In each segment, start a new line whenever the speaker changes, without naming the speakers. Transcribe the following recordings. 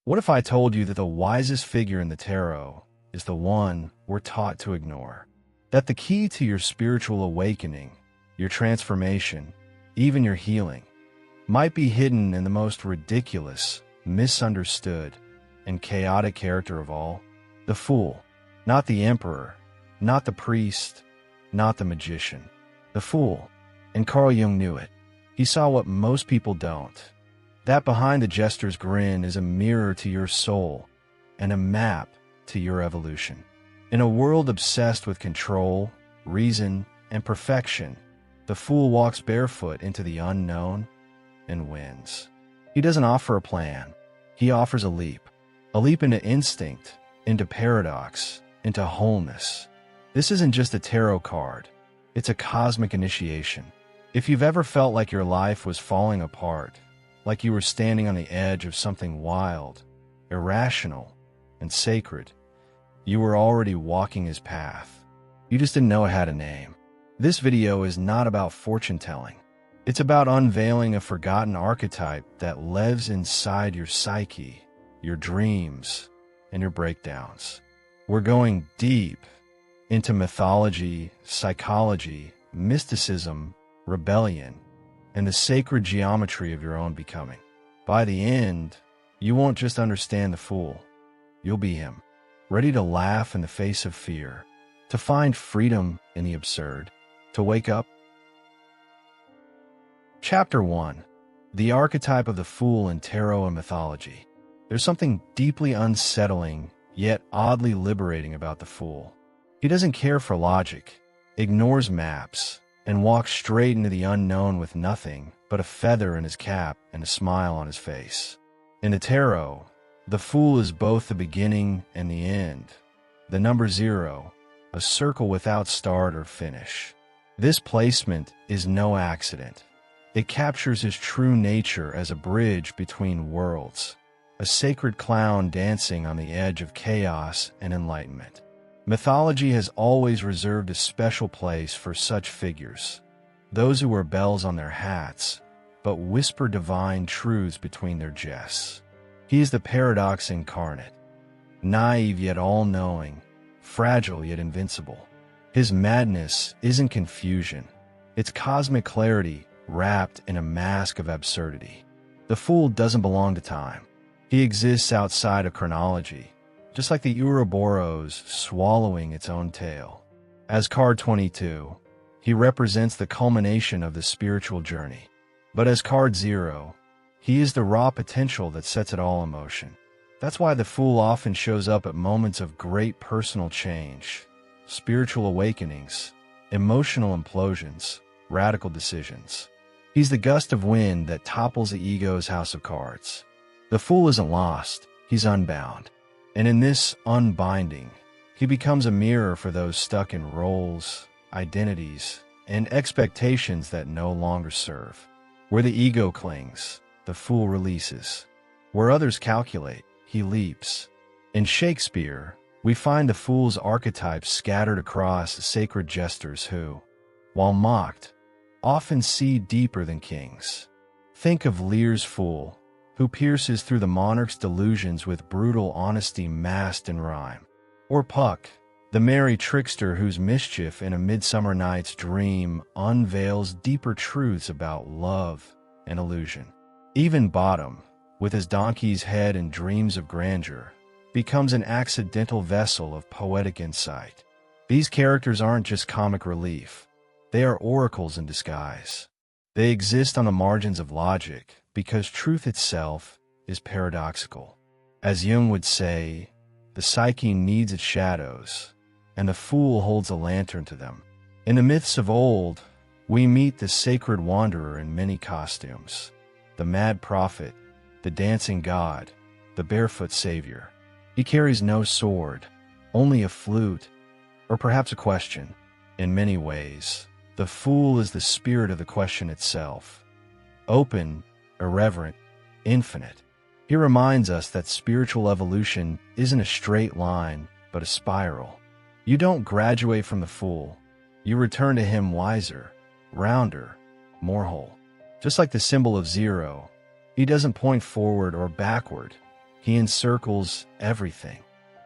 What if I told you that the wisest figure in the tarot is the one we're taught to ignore? That the key to your spiritual awakening, your transformation, even your healing, might be hidden in the most ridiculous, misunderstood, and chaotic character of all? The Fool. Not the Emperor, not the priest, not the magician. The Fool. And Carl Jung knew it. He saw what most people don't. That behind the jester's grin is a mirror to your soul and a map to your evolution. In a world obsessed with control, reason, and perfection, the Fool walks barefoot into the unknown and wins. He doesn't offer a plan. He offers a leap into instinct, into paradox, into wholeness. This isn't just a tarot card. It's a cosmic initiation. If you've ever felt like your life was falling apart, like you were standing on the edge of something wild, irrational, and sacred, you were already walking his path. You just didn't know it had a name. This video is not about fortune-telling. It's about unveiling a forgotten archetype that lives inside your psyche, your dreams, and your breakdowns. We're going deep into mythology, psychology, mysticism, rebellion, and the sacred geometry of your own becoming. By the end, you won't just understand the Fool. You'll be him, ready to laugh in the face of fear, to find freedom in the absurd, to wake up. Chapter 1. The Archetype of the Fool in Tarot and Mythology. There's something deeply unsettling, yet oddly liberating about the Fool. He doesn't care for logic, ignores maps, and walks straight into the unknown with nothing but a feather in his cap and a smile on his face. In the tarot, the Fool is both the beginning and the end, the number 0, a circle without start or finish. This placement is no accident. It captures his true nature as a bridge between worlds, a sacred clown dancing on the edge of chaos and enlightenment. Mythology has always reserved a special place for such figures, those who wear bells on their hats, but whisper divine truths between their jests. He is the paradox incarnate, naive yet all-knowing, fragile yet invincible. His madness isn't confusion, it's cosmic clarity wrapped in a mask of absurdity. The Fool doesn't belong to time. He exists outside of chronology, just like the Ouroboros swallowing its own tail. As card 22, he represents the culmination of the spiritual journey. But as card 0, he is the raw potential that sets it all in motion. That's why the Fool often shows up at moments of great personal change, spiritual awakenings, emotional implosions, radical decisions. He's the gust of wind that topples the ego's house of cards. The Fool isn't lost, he's unbound. And in this unbinding, he becomes a mirror for those stuck in roles, identities, and expectations that no longer serve. Where the ego clings, the Fool releases. Where others calculate, he leaps. In Shakespeare, we find the Fool's archetypes scattered across sacred jesters who, while mocked, often see deeper than kings. Think of Lear's Fool, who pierces through the monarch's delusions with brutal honesty masked in rhyme. Or Puck, the merry trickster whose mischief in A Midsummer Night's Dream unveils deeper truths about love and illusion. Even Bottom, with his donkey's head and dreams of grandeur, becomes an accidental vessel of poetic insight. These characters aren't just comic relief. They are oracles in disguise. They exist on the margins of logic, because truth itself is paradoxical. As Jung would say, the psyche needs its shadows, and the Fool holds a lantern to them. In the myths of old, we meet the sacred wanderer in many costumes, the mad prophet, the dancing god, the barefoot savior. He carries no sword, only a flute, or perhaps a question. In many ways, the Fool is the spirit of the question itself, open, irreverent, infinite. He reminds us that spiritual evolution isn't a straight line, but a spiral. You don't graduate from the Fool. You return to him wiser, rounder, more whole. Just like the symbol of 0, he doesn't point forward or backward. He encircles everything.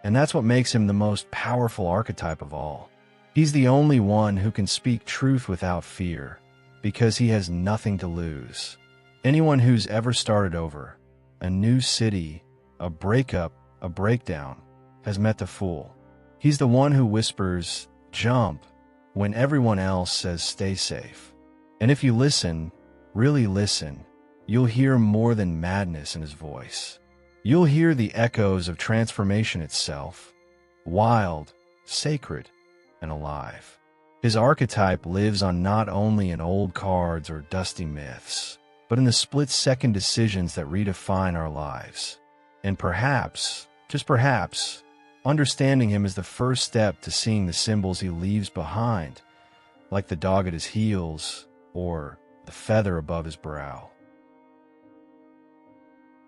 And that's what makes him the most powerful archetype of all. He's the only one who can speak truth without fear, because he has nothing to lose. Anyone who's ever started over, a new city, a breakup, a breakdown, has met the Fool. He's the one who whispers, "Jump," when everyone else says, "Stay safe." And if you listen, really listen, you'll hear more than madness in his voice. You'll hear the echoes of transformation itself, wild, sacred, and alive. His archetype lives on not only in old cards or dusty myths, but in the split-second decisions that redefine our lives. And perhaps, just perhaps, understanding him is the first step to seeing the symbols he leaves behind, like the dog at his heels or the feather above his brow.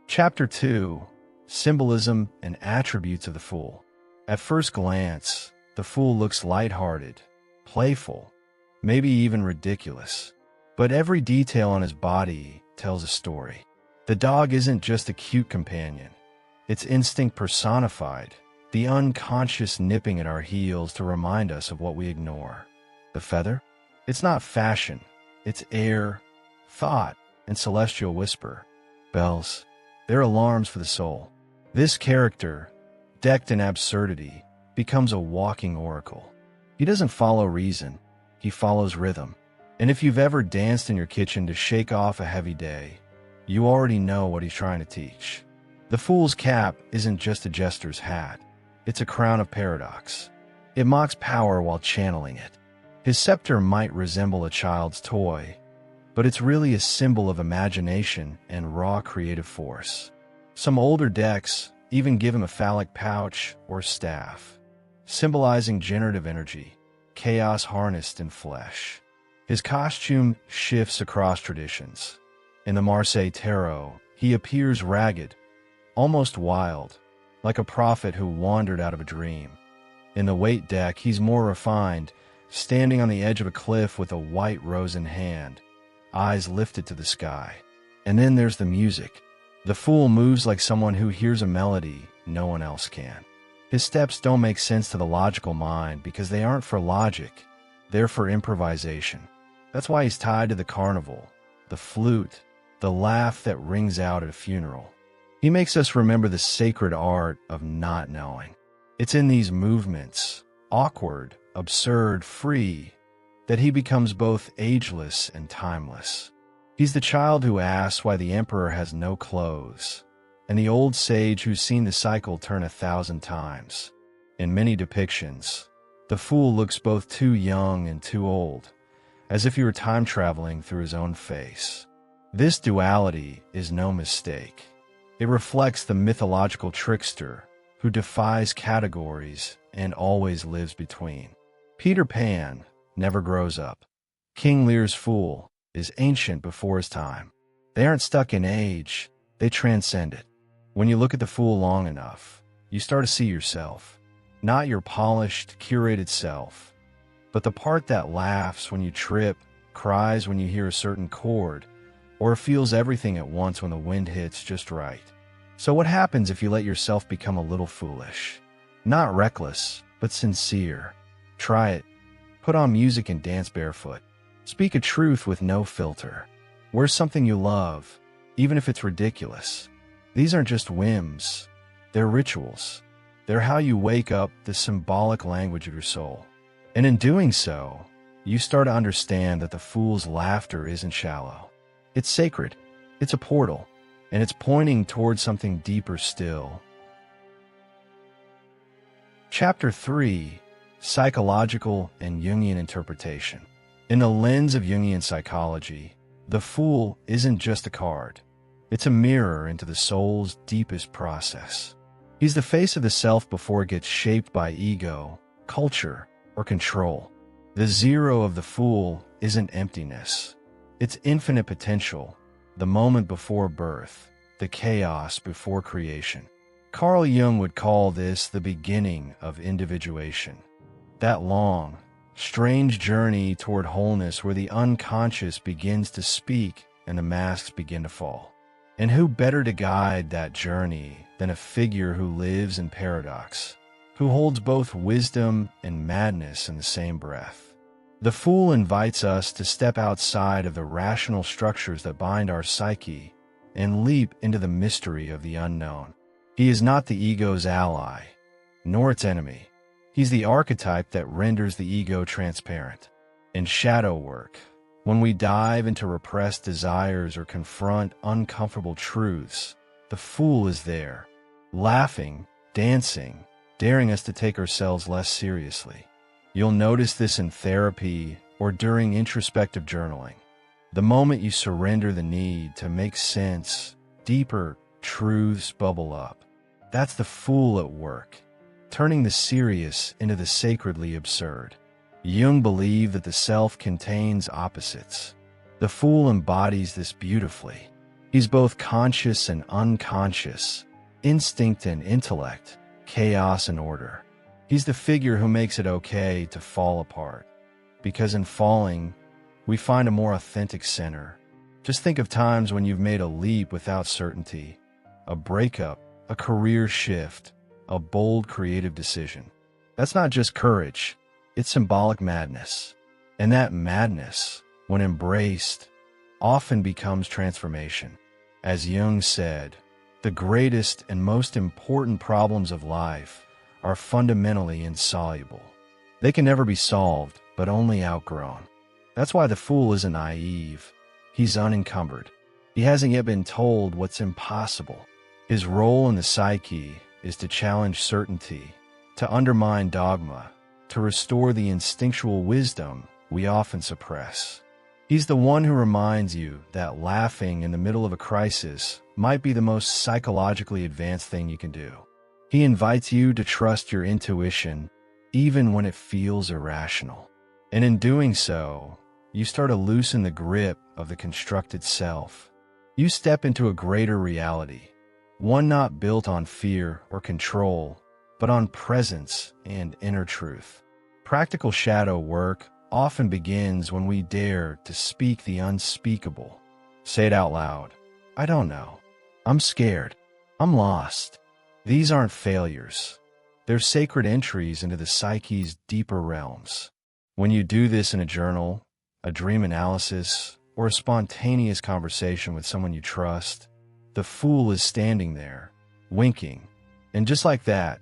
Chapter 2. Symbolism and Attributes of the Fool. At first glance, the Fool looks lighthearted, playful, maybe even ridiculous. But every detail on his body tells a story. The dog isn't just a cute companion. It's instinct personified, the unconscious nipping at our heels to remind us of what we ignore. The feather? It's not fashion. It's air, thought, and celestial whisper. Bells. They're alarms for the soul. This character, decked in absurdity, becomes a walking oracle. He doesn't follow reason. He follows rhythm. And if you've ever danced in your kitchen to shake off a heavy day, you already know what he's trying to teach. The Fool's cap isn't just a jester's hat. It's a crown of paradox. It mocks power while channeling it. His scepter might resemble a child's toy, but it's really a symbol of imagination and raw creative force. Some older decks even give him a phallic pouch or staff, symbolizing generative energy, chaos harnessed in flesh. His costume shifts across traditions. In the Marseille Tarot, he appears ragged, almost wild, like a prophet who wandered out of a dream. In the Waite deck, he's more refined, standing on the edge of a cliff with a white rose in hand, eyes lifted to the sky. And then there's the music. The Fool moves like someone who hears a melody no one else can. His steps don't make sense to the logical mind because they aren't for logic, they're for improvisation. That's why he's tied to the carnival, the flute, the laugh that rings out at a funeral. He makes us remember the sacred art of not knowing. It's in these movements, awkward, absurd, free, that he becomes both ageless and timeless. He's the child who asks why the emperor has no clothes, and the old sage who's seen the cycle turn 1,000 times. In many depictions, the Fool looks both too young and too old, as if he were time-traveling through his own face. This duality is no mistake. It reflects the mythological trickster who defies categories and always lives between. Peter Pan never grows up. King Lear's Fool is ancient before his time. They aren't stuck in age, they transcend it. When you look at the Fool long enough, you start to see yourself. Not your polished, curated self, but the part that laughs when you trip, cries when you hear a certain chord, or feels everything at once when the wind hits just right. So what happens if you let yourself become a little foolish? Not reckless, but sincere. Try it. Put on music and dance barefoot. Speak a truth with no filter. Wear something you love, even if it's ridiculous. These aren't just whims. They're rituals. They're how you wake up the symbolic language of your soul. And in doing so, you start to understand that the Fool's laughter isn't shallow. It's sacred. It's a portal. And it's pointing towards something deeper still. Chapter 3. Psychological and Jungian Interpretation. In the lens of Jungian psychology, the Fool isn't just a card. It's a mirror into the soul's deepest process. He's the face of the self before it gets shaped by ego, culture, or control. The zero of the Fool isn't emptiness. It's infinite potential, the moment before birth, the chaos before creation. Carl Jung would call this the beginning of individuation. That long, strange journey toward wholeness where the unconscious begins to speak and the masks begin to fall. And who better to guide that journey than a figure who lives in paradox, who holds both wisdom and madness in the same breath? The Fool invites us to step outside of the rational structures that bind our psyche and leap into the mystery of the unknown. He is not the ego's ally, nor its enemy. He's the archetype that renders the ego transparent. In shadow work, when we dive into repressed desires or confront uncomfortable truths, the Fool is there, laughing, dancing, daring us to take ourselves less seriously. You'll notice this in therapy or during introspective journaling. The moment you surrender the need to make sense, deeper truths bubble up. That's the Fool at work, turning the serious into the sacredly absurd. Jung believed that the self contains opposites. The Fool embodies this beautifully. He's both conscious and unconscious, instinct and intellect, chaos and order. He's the figure who makes it okay to fall apart, because in falling, we find a more authentic center. Just think of times when you've made a leap without certainty, a breakup, a career shift, a bold creative decision. That's not just courage, it's symbolic madness. And that madness, when embraced, often becomes transformation. As Jung said, the greatest and most important problems of life are fundamentally insoluble. They can never be solved, but only outgrown. That's why the Fool isn't naive. He's unencumbered. He hasn't yet been told what's impossible. His role in the psyche is to challenge certainty, to undermine dogma, to restore the instinctual wisdom we often suppress. He's the one who reminds you that laughing in the middle of a crisis might be the most psychologically advanced thing you can do. He invites you to trust your intuition, even when it feels irrational. And in doing so, you start to loosen the grip of the constructed self. You step into a greater reality, one not built on fear or control, but on presence and inner truth. Practical shadow work often begins when we dare to speak the unspeakable. Say it out loud. I don't know. I'm scared. I'm lost. These aren't failures. They're sacred entries into the psyche's deeper realms. When you do this in a journal, a dream analysis, or a spontaneous conversation with someone you trust, the Fool is standing there, winking. And just like that,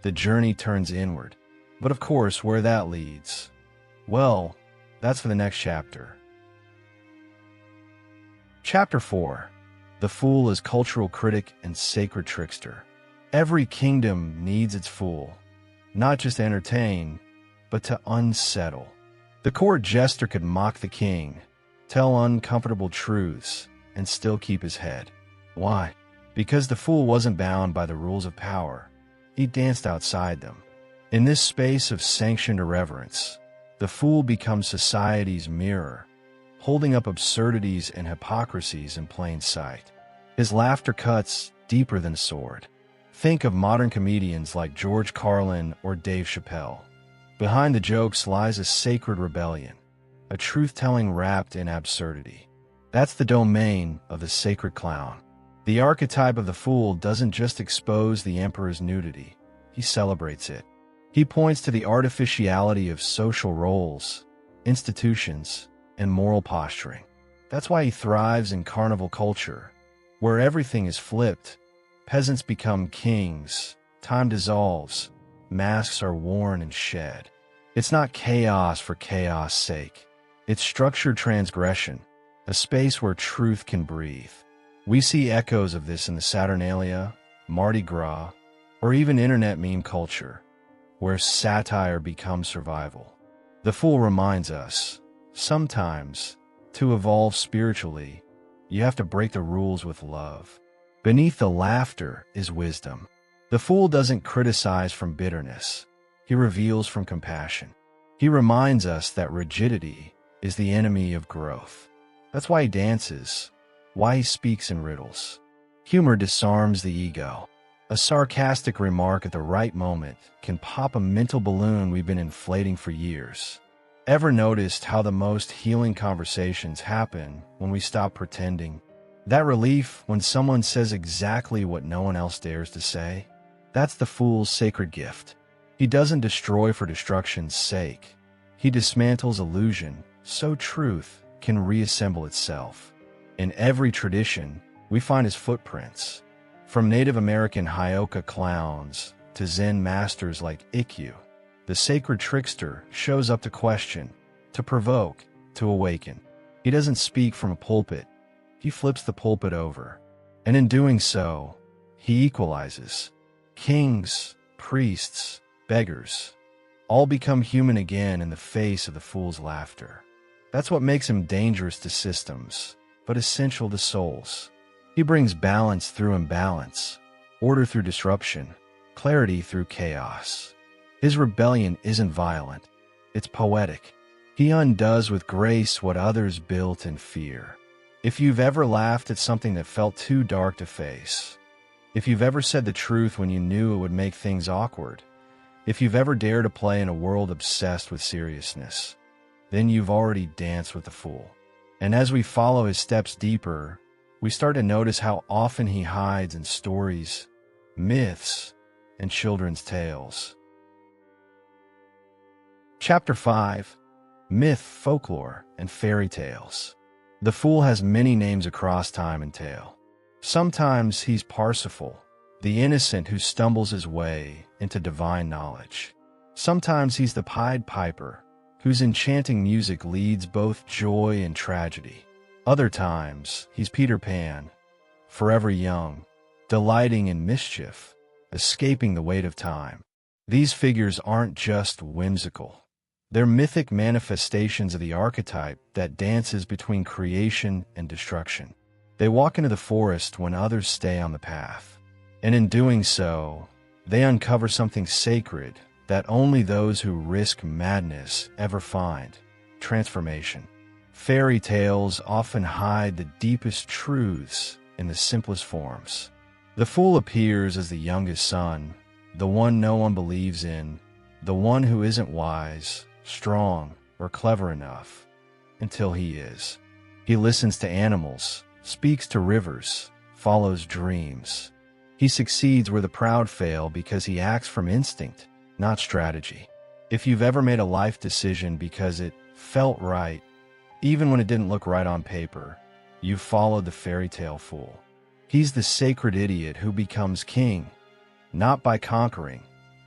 the journey turns inward. But of course, where that leads, well, that's for the next chapter. Chapter 4. The Fool as Cultural Critic and Sacred Trickster. Every kingdom needs its fool, not just to entertain, but to unsettle. The court jester could mock the king, tell uncomfortable truths, and still keep his head. Why? Because the Fool wasn't bound by the rules of power. He danced outside them. In this space of sanctioned irreverence, the Fool becomes society's mirror, holding up absurdities and hypocrisies in plain sight. His laughter cuts deeper than a sword. Think of modern comedians like George Carlin or Dave Chappelle. Behind the jokes lies a sacred rebellion, a truth-telling wrapped in absurdity. That's the domain of the sacred clown. The archetype of the Fool doesn't just expose the emperor's nudity, he celebrates it. He points to the artificiality of social roles, institutions, and moral posturing. That's why he thrives in carnival culture, where everything is flipped. Peasants become kings, time dissolves, masks are worn and shed. It's not chaos for chaos' sake. It's structured transgression, a space where truth can breathe. We see echoes of this in the Saturnalia, Mardi Gras, or even internet meme culture, where satire becomes survival. The Fool reminds us, sometimes, to evolve spiritually, you have to break the rules with love. Beneath the laughter is wisdom. The Fool doesn't criticize from bitterness. He reveals from compassion. He reminds us that rigidity is the enemy of growth. That's why he dances, why he speaks in riddles. Humor disarms the ego. A sarcastic remark at the right moment can pop a mental balloon we've been inflating for years. Ever noticed how the most healing conversations happen when we stop pretending? That relief when someone says exactly what no one else dares to say, that's the fool's sacred gift. He doesn't destroy for destruction's sake. He dismantles illusion so truth can reassemble itself. In every tradition, we find his footprints. From Native American Hioka clowns to Zen masters like Ikkyu, the sacred trickster shows up to question, to provoke, to awaken. He doesn't speak from a pulpit. He flips the pulpit over. And in doing so, he equalizes. Kings, priests, beggars, all become human again in the face of the fool's laughter. That's what makes him dangerous to systems, but essential to souls. He brings balance through imbalance, order through disruption, clarity through chaos. His rebellion isn't violent, it's poetic. He undoes with grace what others built in fear. If you've ever laughed at something that felt too dark to face, if you've ever said the truth when you knew it would make things awkward, if you've ever dared to play in a world obsessed with seriousness, then you've already danced with the fool. And as we follow his steps deeper, we start to notice how often he hides in stories, myths, and children's tales. Chapter 5: Myth, Folklore, and Fairy Tales. The fool has many names across time and tale. Sometimes he's Parsifal, the innocent who stumbles his way into divine knowledge. Sometimes he's the Pied Piper, whose enchanting music leads both joy and tragedy. Other times, he's Peter Pan, forever young, delighting in mischief, escaping the weight of time. These figures aren't just whimsical. They're mythic manifestations of the archetype that dances between creation and destruction. They walk into the forest when others stay on the path. And in doing so, they uncover something sacred that only those who risk madness ever find: transformation. Fairy tales often hide the deepest truths in the simplest forms. The fool appears as the youngest son, the one no one believes in, the one who isn't wise, strong, or clever enough, until he is. He listens to animals, speaks to rivers, follows dreams. He succeeds where the proud fail because he acts from instinct, not strategy. If you've ever made a life decision because it felt right, even when it didn't look right on paper, you've followed the fairy tale fool. He's the sacred idiot who becomes king, not by conquering,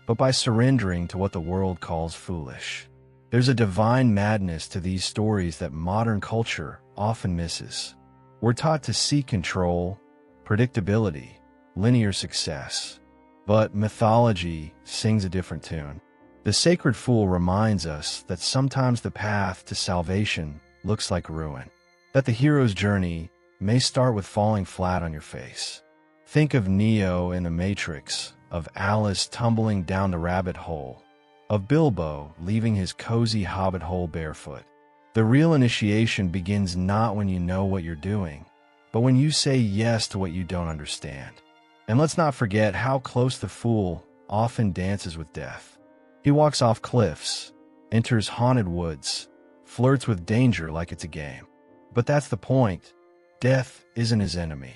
but by surrendering to what the world calls foolish. There's a divine madness to these stories that modern culture often misses. We're taught to seek control, predictability, linear success. But mythology sings a different tune. The sacred fool reminds us that sometimes the path to salvation looks like ruin, that the hero's journey may start with falling flat on your face. Think of Neo in the Matrix, of Alice tumbling down the rabbit hole, of Bilbo leaving his cozy hobbit hole barefoot. The real initiation begins not when you know what you're doing, but when you say yes to what you don't understand. And let's not forget how close the fool often dances with death. He walks off cliffs, enters haunted woods, flirts with danger like it's a game. But that's the point. Death isn't his enemy.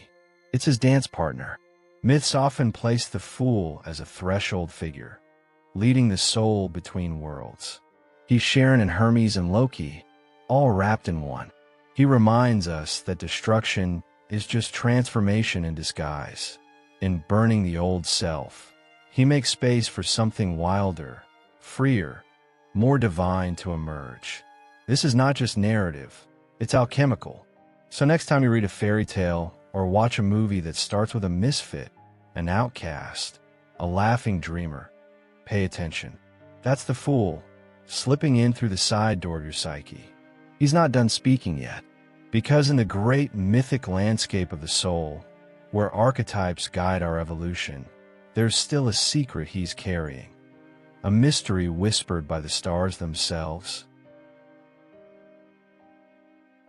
It's his dance partner. Myths often place the fool as a threshold figure, leading the soul between worlds. He's Sharon and Hermes and Loki, all wrapped in one. He reminds us that destruction is just transformation in disguise. In burning the old self, he makes space for something wilder, freer, more divine to emerge. This is not just narrative, it's alchemical. So next time you read a fairy tale or watch a movie that starts with a misfit, an outcast, a laughing dreamer, pay attention. That's the fool, slipping in through the side door of your psyche. He's not done speaking yet, because in the great mythic landscape of the soul, where archetypes guide our evolution, there's still a secret he's carrying, a mystery whispered by the stars themselves.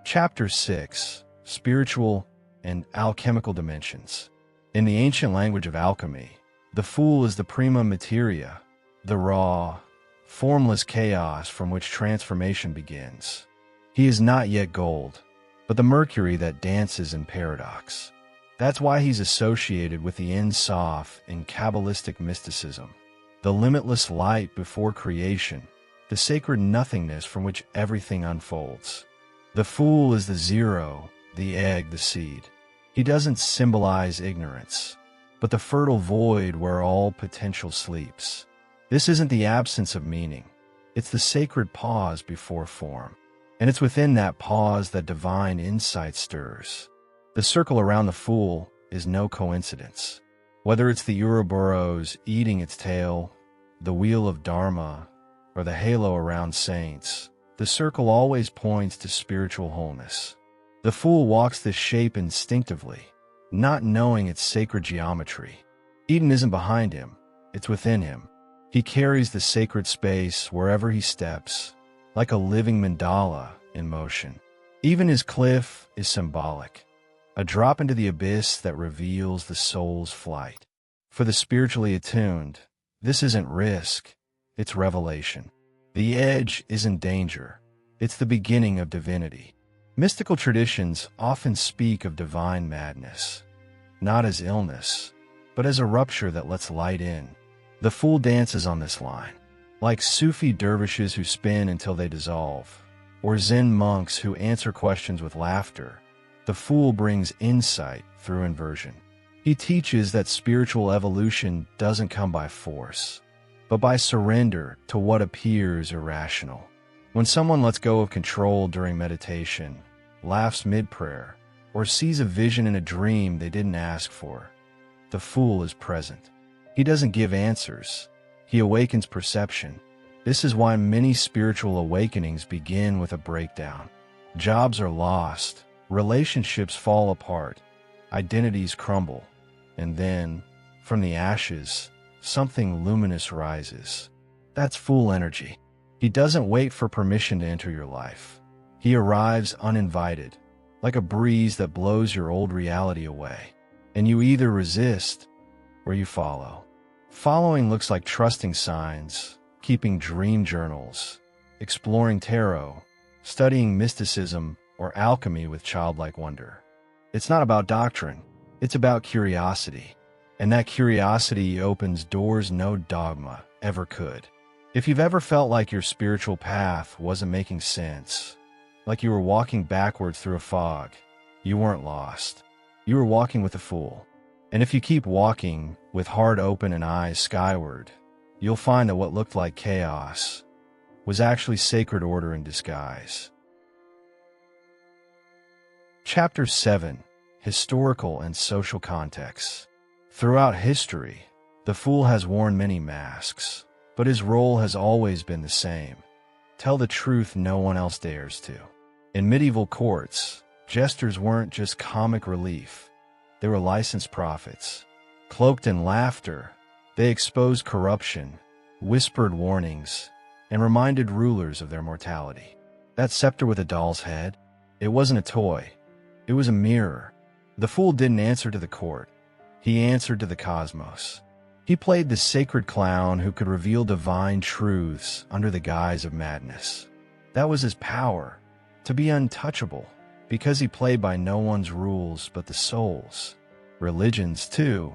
Chapter 6: Spiritual and Alchemical Dimensions. In the ancient language of alchemy, the fool is the prima materia, the raw, formless chaos from which transformation begins. He is not yet gold, but the Mercury that dances in paradox. That's why he's associated with the Ein Sof in Kabbalistic mysticism, the limitless light before creation, the sacred nothingness from which everything unfolds. The Fool is the zero, the egg, the seed. He doesn't symbolize ignorance, but the fertile void where all potential sleeps. This isn't the absence of meaning. It's the sacred pause before form. And it's within that pause that divine insight stirs. The circle around the Fool is no coincidence. Whether it's the Ouroboros eating its tail, the wheel of Dharma, or the halo around saints, the circle always points to spiritual wholeness. The Fool walks this shape instinctively, not knowing its sacred geometry. Eden isn't behind him, it's within him. He carries the sacred space wherever he steps, like a living mandala in motion. Even his cliff is symbolic, a drop into the abyss that reveals the soul's flight. For the spiritually attuned, this isn't risk, it's revelation. The edge isn't danger, it's the beginning of divinity. Mystical traditions often speak of divine madness, not as illness, but as a rupture that lets light in. The Fool dances on this line, like Sufi dervishes who spin until they dissolve, or Zen monks who answer questions with laughter. The Fool brings insight through inversion. He teaches that spiritual evolution doesn't come by force, but by surrender to what appears irrational. When someone lets go of control during meditation, laughs mid-prayer, or sees a vision in a dream they didn't ask for, the Fool is present. He doesn't give answers, he awakens perception. This is why many spiritual awakenings begin with a breakdown. Jobs are lost, relationships fall apart, identities crumble, and then, from the ashes, something luminous rises. That's Fool energy. He doesn't wait for permission to enter your life. He arrives uninvited, like a breeze that blows your old reality away. And you either resist or you follow. Following looks like trusting signs, keeping dream journals, exploring tarot, studying mysticism or alchemy with childlike wonder. It's not about doctrine, it's about curiosity. And that curiosity opens doors no dogma ever could. If you've ever felt like your spiritual path wasn't making sense, like you were walking backwards through a fog, you weren't lost. You were walking with a Fool. And if you keep walking with heart open and eyes skyward, you'll find that what looked like chaos was actually sacred order in disguise. Chapter 7. Historical and Social Contexts. Throughout history, the Fool has worn many masks, but his role has always been the same: tell the truth no one else dares to. In medieval courts, jesters weren't just comic relief. They were licensed prophets. Cloaked in laughter, they exposed corruption, whispered warnings, and reminded rulers of their mortality. That scepter with a doll's head, it wasn't a toy. It was a mirror. The Fool didn't answer to the court. He answered to the cosmos. He played the sacred clown who could reveal divine truths under the guise of madness. That was his power, to be untouchable, because he played by no one's rules but the soul's. Religions, too,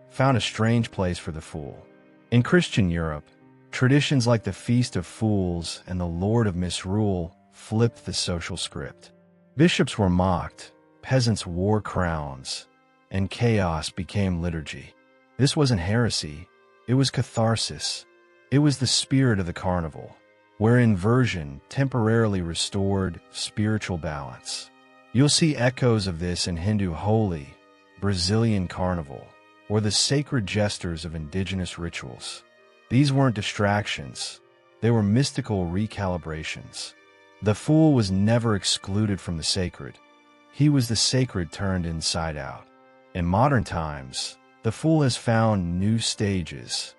found a strange place for the Fool. In Christian Europe, traditions like the Feast of Fools and the Lord of Misrule flipped the social script. Bishops were mocked, peasants wore crowns, and chaos became liturgy. This wasn't heresy, it was catharsis. It was the spirit of the carnival, where inversion temporarily restored spiritual balance. You'll see echoes of this in Hindu Holi, Brazilian Carnival, or the sacred gestures of indigenous rituals. These weren't distractions, they were mystical recalibrations. The Fool was never excluded from the sacred. He was the sacred turned inside out. In modern times, the Fool has found new stages,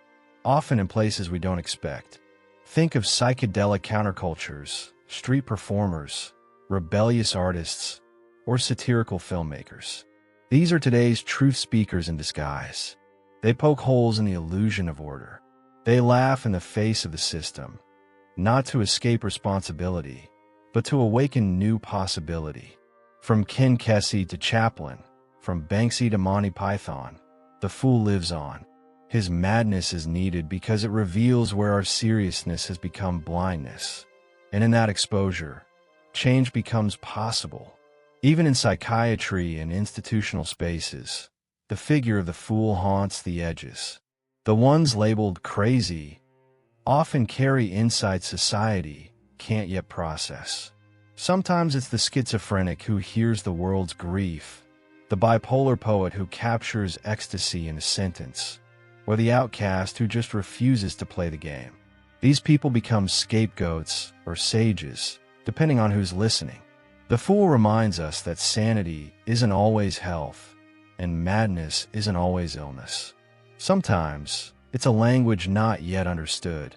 often in places we don't expect. Think of psychedelic countercultures, street performers, rebellious artists, or satirical filmmakers. These are today's truth speakers in disguise. They poke holes in the illusion of order. They laugh in the face of the system, not to escape responsibility, but to awaken new possibility. From Ken Kesey to Chaplin, from Banksy to Monty Python, the fool lives on. His madness is needed because it reveals where our seriousness has become blindness. And in that exposure, change becomes possible. Even in psychiatry and institutional spaces, the figure of the fool haunts the edges. The ones labeled crazy often carry insights society can't yet process. Sometimes it's the schizophrenic who hears the world's grief, the bipolar poet who captures ecstasy in a sentence, or the outcast who just refuses to play the game. These people become scapegoats or sages, depending on who's listening. The fool reminds us that sanity isn't always health, and madness isn't always illness. Sometimes it's a language not yet understood,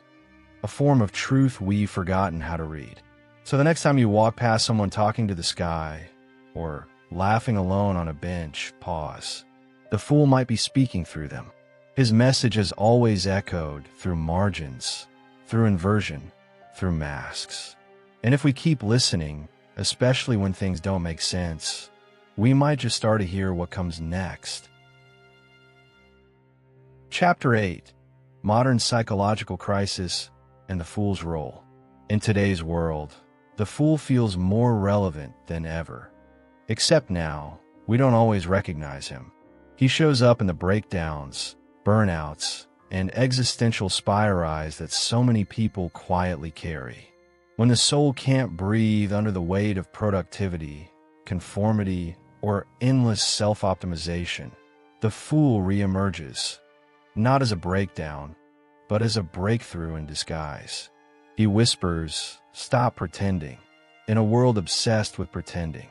a form of truth we've forgotten how to read. So the next time you walk past someone talking to the sky, or laughing alone on a bench, pause. The fool might be speaking through them. His message is always echoed through margins, through inversion, through masks. And if we keep listening, especially when things don't make sense, we might just start to hear what comes next. Chapter 8: Modern Psychological Crisis and the Fool's Role. In today's world, the fool feels more relevant than ever. Except now, we don't always recognize him. He shows up in the breakdowns, burnouts, and existential spirals that so many people quietly carry. When the soul can't breathe under the weight of productivity, conformity, or endless self-optimization, the fool reemerges, not as a breakdown, but as a breakthrough in disguise. He whispers, "Stop pretending," in a world obsessed with pretending.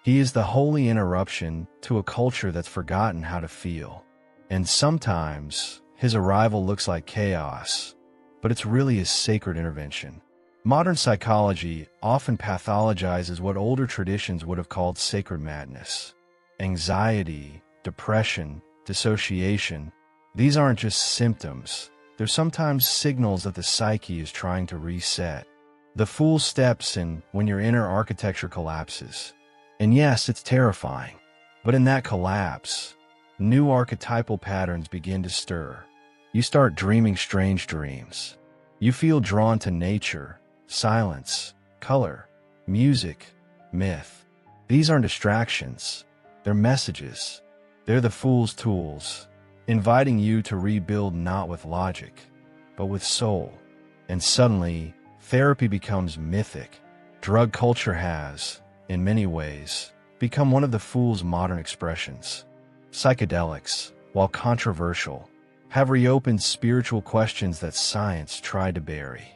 He is the holy interruption to a culture that's forgotten how to feel. And sometimes his arrival looks like chaos, but it's really a sacred intervention. Modern psychology often pathologizes what older traditions would have called sacred madness. Anxiety, depression, dissociation, these aren't just symptoms. They're sometimes signals that the psyche is trying to reset. The fool steps in when your inner architecture collapses. And yes, it's terrifying. But in that collapse, new archetypal patterns begin to stir. You start dreaming strange dreams. You feel drawn to nature, silence, color, music, myth. These aren't distractions. They're messages. They're the fool's tools, inviting you to rebuild not with logic, but with soul. And suddenly, therapy becomes mythic. Drug culture has, in many ways, become one of the fool's modern expressions. Psychedelics, while controversial, have reopened spiritual questions that science tried to bury.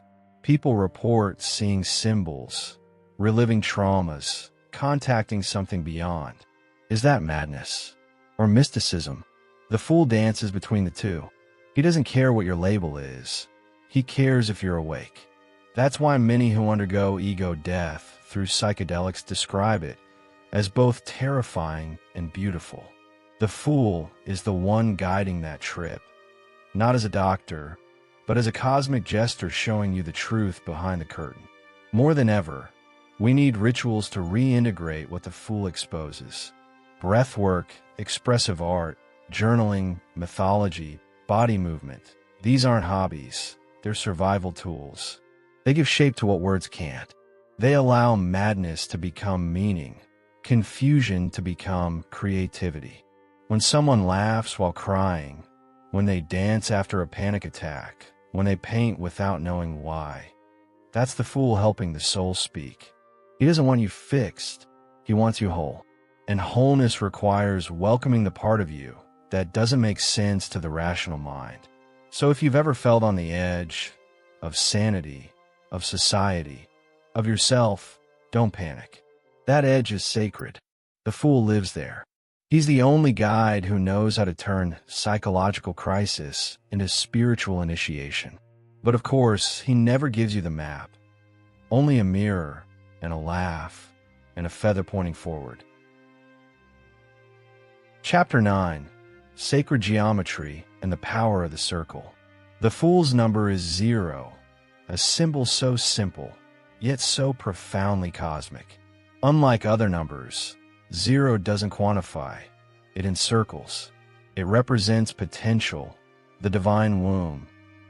People report seeing symbols, reliving traumas, contacting something beyond. Is that madness? Or mysticism? The fool dances between the two. He doesn't care what your label is. He cares if you're awake. That's why many who undergo ego death through psychedelics describe it as both terrifying and beautiful. The fool is the one guiding that trip, not as a doctor, but as a cosmic jester showing you the truth behind the curtain. More than ever, we need rituals to reintegrate what the fool exposes. Breathwork, expressive art, journaling, mythology, body movement. These aren't hobbies, they're survival tools. They give shape to what words can't. They allow madness to become meaning, confusion to become creativity. When someone laughs while crying, when they dance after a panic attack, when they paint without knowing why, that's the fool helping the soul speak. He doesn't want you fixed, he wants you whole. And wholeness requires welcoming the part of you that doesn't make sense to the rational mind. So if you've ever felt on the edge of sanity, of society, of yourself, don't panic. That edge is sacred. The fool lives there. He's the only guide who knows how to turn psychological crisis into spiritual initiation. But of course, he never gives you the map. Only a mirror and a laugh and a feather pointing forward. Chapter 9: Sacred Geometry and the Power of the Circle. The fool's number is 0, a symbol so simple, yet so profoundly cosmic. Unlike other numbers, 0 doesn't quantify, it encircles. It represents potential, the divine womb,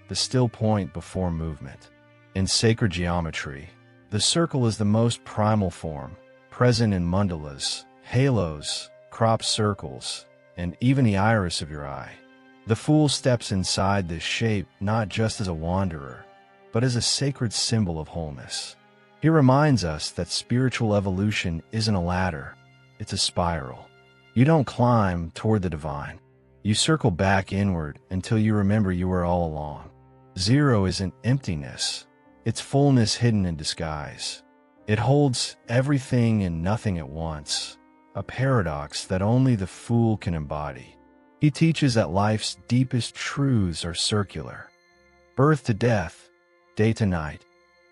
the still point before movement. In sacred geometry, the circle is the most primal form, present in mandalas, halos, crop circles, and even the iris of your eye. The Fool steps inside this shape not just as a wanderer, but as a sacred symbol of wholeness. He reminds us that spiritual evolution isn't a ladder, it's a spiral. You don't climb toward the divine. You circle back inward until you remember you were all along. 0 isn't emptiness, it's fullness hidden in disguise. It holds everything and nothing at once, a paradox that only the Fool can embody. He teaches that life's deepest truths are circular. Birth to death, day to night,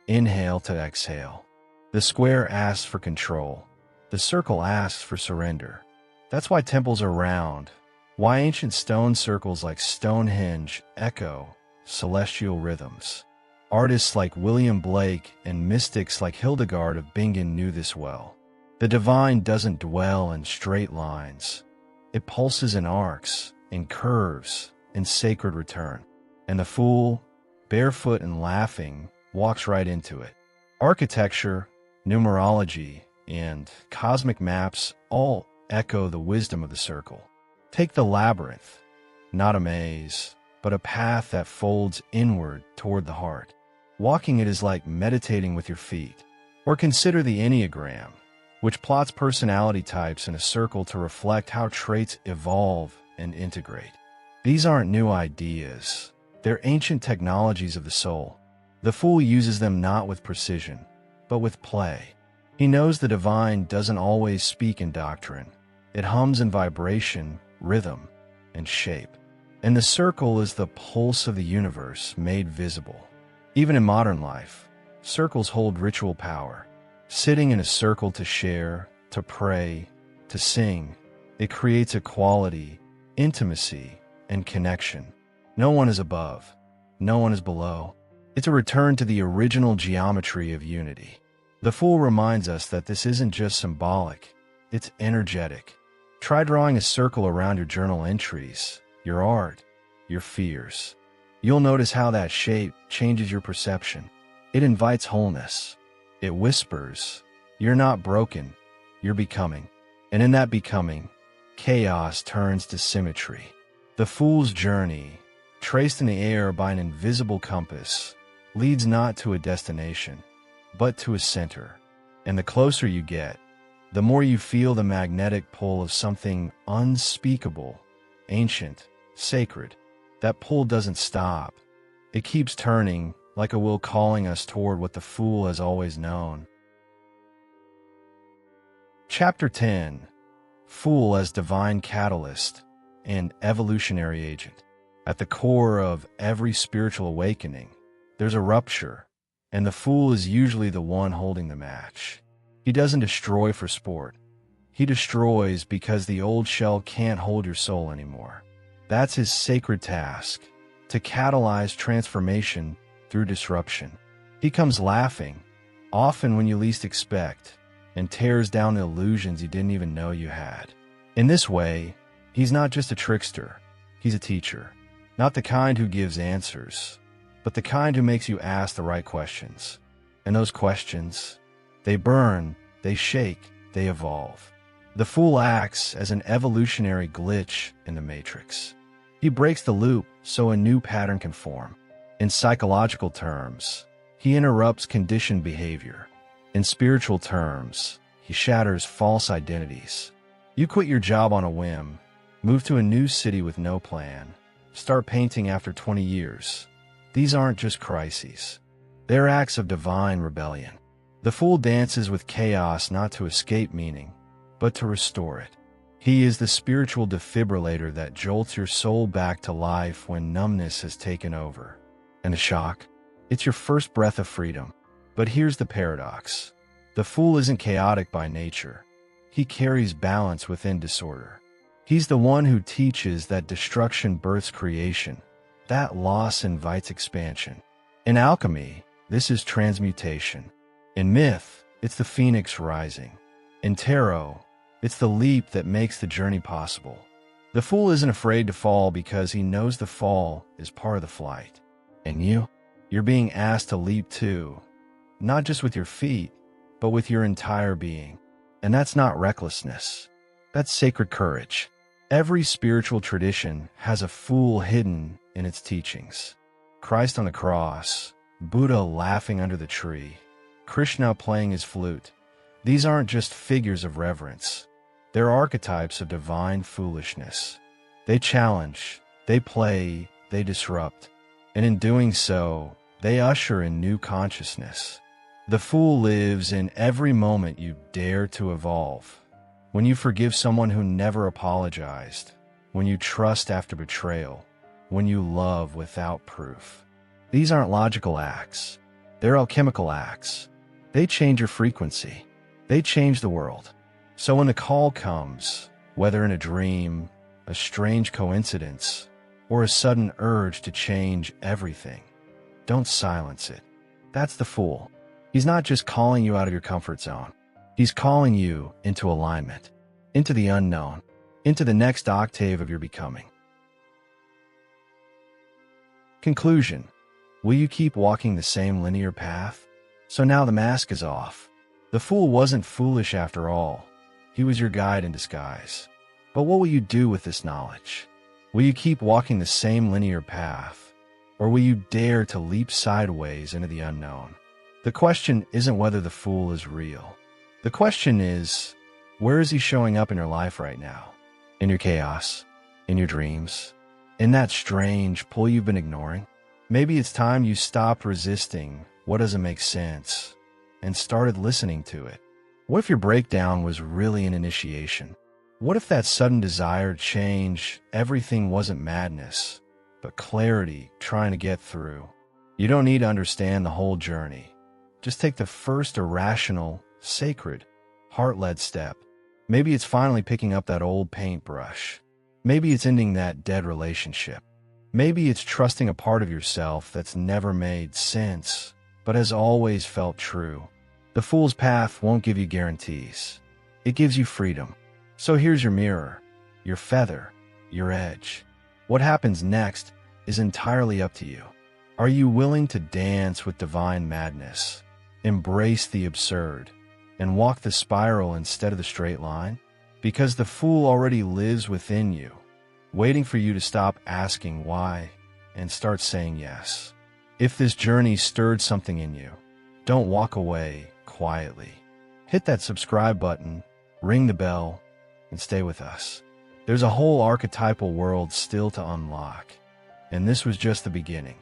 inhale to exhale. The square asks for control. The circle asks for surrender. That's why temples are round, why ancient stone circles like Stonehenge echo celestial rhythms. Artists like William Blake and mystics like Hildegard of Bingen knew this well. The divine doesn't dwell in straight lines. It pulses in arcs, in curves, in sacred return. And the Fool, barefoot and laughing, walks right into it. Architecture, numerology, and cosmic maps all echo the wisdom of the circle. Take the labyrinth, not a maze, but a path that folds inward toward the heart. Walking it is like meditating with your feet. Or consider the Enneagram, which plots personality types in a circle to reflect how traits evolve and integrate. These aren't new ideas. They're ancient technologies of the soul. The Fool uses them not with precision, but with play. He knows the divine doesn't always speak in doctrine. It hums in vibration, rhythm, and shape. And the circle is the pulse of the universe made visible. Even in modern life, circles hold ritual power. Sitting in a circle to share, to pray, to sing, it creates equality, intimacy, and connection. No one is above. No one is below. It's a return to the original geometry of unity. The Fool reminds us that this isn't just symbolic, it's energetic. Try drawing a circle around your journal entries, your art, your fears. You'll notice how that shape changes your perception. It invites wholeness. It whispers, you're not broken, you're becoming. And in that becoming, chaos turns to symmetry. The Fool's journey, traced in the air by an invisible compass, leads not to a destination, but to a center. And the closer you get, the more you feel the magnetic pull of something unspeakable, ancient, sacred. That pull doesn't stop. It keeps turning, like a will calling us toward what the Fool has always known. Chapter 10. Fool as Divine Catalyst and Evolutionary Agent. At the core of every spiritual awakening, there's a rupture, and the Fool is usually the one holding the match. He doesn't destroy for sport. He destroys because the old shell can't hold your soul anymore. That's his sacred task, to catalyze transformation through disruption. He comes laughing, often when you least expect, and tears down the illusions you didn't even know you had. In this way, he's not just a trickster, he's a teacher. Not the kind who gives answers, but the kind who makes you ask the right questions. And those questions, they burn, they shake, they evolve. The Fool acts as an evolutionary glitch in the matrix. He breaks the loop so a new pattern can form. In psychological terms, he interrupts conditioned behavior. In spiritual terms, he shatters false identities. You quit your job on a whim, move to a new city with no plan, start painting after 20 years. These aren't just crises. They're acts of divine rebellion. The Fool dances with chaos not to escape meaning, but to restore it. He is the spiritual defibrillator that jolts your soul back to life when numbness has taken over. And the shock? It's your first breath of freedom. But here's the paradox. The Fool isn't chaotic by nature. He carries balance within disorder. He's the one who teaches that destruction births creation, that loss invites expansion. In alchemy, this is transmutation. In myth, it's the phoenix rising. In tarot, It's the leap that makes the journey possible. The fool isn't afraid to fall because he knows the fall is part of the flight. And you're being asked to leap too, not just with your feet, but with your entire being. And that's not recklessness. That's sacred courage. Every spiritual tradition has a fool hidden in its teachings. Christ on the cross, Buddha laughing under the tree, Krishna playing his flute. These aren't just figures of reverence. They're archetypes of divine foolishness. They challenge, they play, they disrupt. And in doing so, they usher in new consciousness. The fool lives in every moment you dare to evolve. When you forgive someone who never apologized, when you trust after betrayal, when you love without proof. These aren't logical acts. They're alchemical acts. They change your frequency. They change the world. So when the call comes, whether in a dream, a strange coincidence, or a sudden urge to change everything, don't silence it. That's the fool. He's not just calling you out of your comfort zone. He's calling you into alignment, into the unknown, into the next octave of your becoming. Conclusion. Will you keep walking the same linear path? So now the mask is off. The fool wasn't foolish after all. He was your guide in disguise. But what will you do with this knowledge? Will you keep walking the same linear path? Or will you dare to leap sideways into the unknown? The question isn't whether the fool is real. The question is, where is he showing up in your life right now? In your chaos? In your dreams? In that strange pull you've been ignoring? Maybe it's time you stopped resisting what doesn't make sense and started listening to it. What if your breakdown was really an initiation? What if that sudden desire to change everything wasn't madness, but clarity trying to get through? You don't need to understand the whole journey. Just take the first irrational, sacred, heart-led step. Maybe it's finally picking up that old paintbrush. Maybe it's ending that dead relationship. Maybe it's trusting a part of yourself that's never made sense, but has always felt true. The fool's path won't give you guarantees. It gives you freedom. So here's your mirror, your feather, your edge. What happens next is entirely up to you. Are you willing to dance with divine madness, embrace the absurd, and walk the spiral instead of the straight line? Because the fool already lives within you, waiting for you to stop asking why and start saying yes. If this journey stirred something in you, don't walk away quietly. Hit that subscribe button, ring the bell, and stay with us. There's a whole archetypal world still to unlock, and this was just the beginning.